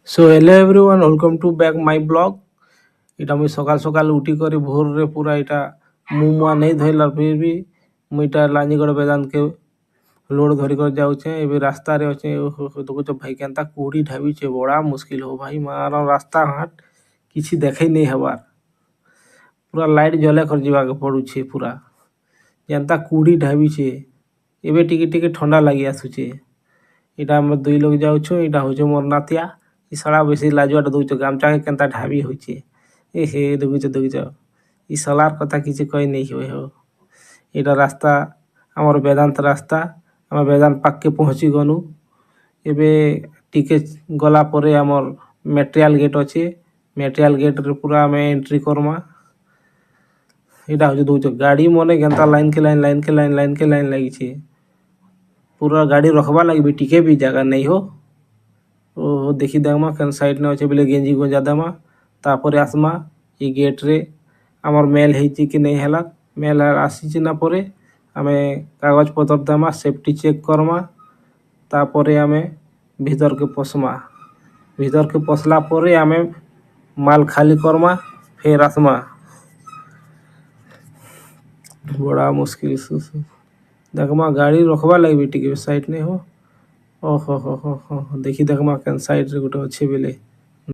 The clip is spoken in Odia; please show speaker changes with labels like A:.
A: So hello everyone, welcome to back my blog. এটা মুই সকাল সকাল উঠি করে ভোরে পুরা এটা মুয়া নেই ধরলার ফির भी মুইটা লাঞ্জিগড় বেদান্তকে লোড ধরি করে যাଉଛେ ଏବେ ରାସ୍ତାରେ ଅଛେ ଦେଖୁଛ ଭାଇ କେନ୍ତା କୁହୁଡ଼ି ଢାବିଛେ ବଡ଼ା ମୁସ୍କିଲ ହୋ ଭାଇ ମାର ରାସ୍ତା ଘାଟ କିଛି ଦେଖେଇ ନେଇ ହେବାର୍ ପୁରା ଲାଇଟ୍ ଜଲେ କରି ଯିବାକୁ ପଡ଼ୁଛେ ପୁରା ଯେନ୍ତା କୁହୁଡ଼ି ଢାବିଛେ ଏବେ ଟିକେ ଟିକେ ଥଣ୍ଡା ଲାଗି ଆସୁଛେ ଏଇଟା ଆମେ ଦୁଇ ଲୋକ ଯାଉଛୁ ଏଇଟା ହଉଛେ ମୋର ନାତିଆ ଇ ଶଳା ବେଶୀ ଲାଜୁଆଟା ଦଉଛ ଗାମଚାକେ କେନ୍ତା ଢାବି ହଉଛେ ଏ ହେ ଦେଖୁଛ ଇ ଶଳାର କଥା କିଛି କହି ନେଇ ହୁଏ ହୋ ଏଇଟା ରାସ୍ତା ଆମର ବେଦାନ୍ତ ରାସ୍ତା ଆମେ ବେଦାନ୍ତ ପାଖକେ ପହଞ୍ଚି ଗନୁ ଏବେ ଟିକେ ଗଲା ପରେ ଆମର ମେଟ୍ରିଆଲ ଗେଟ୍ ଅଛି ମେଟ୍ରିଆଲ ଗେଟ୍ରେ ପୁରା ଆମେ ଏଣ୍ଟ୍ରି କର୍ମା ଏଇଟା ହଉଛି ଦଉଛ ଗାଡ଼ି ମନେ କେନ୍ତା ଲାଇନ୍ କେ ଲାଇନ୍ ଲାଗିଛେ पूरा गाड़ी रखबा लगे भी टिके भी जगह नहीं हो ओ देखी देमा केन साइड ने अच्छे बोले गेंजी गुंजा देमा तापर आसमा ये गेट रे आमर मेल हेची कि नहीं हला मेल आसी ना परे आमे कागज पत्र देमा सेफ्टी चेक करमा तापर आमे भीतर के पसमा भीतर के पसला परे आमे माल खाली करमा फिर आसमा बड़ा मुश्किल से देखमा गाड़ी रखबा लगे भी टिके साइड नहीं हो ओहो हो देखी देखमा केन साइड रे गोटे अच्छे बेले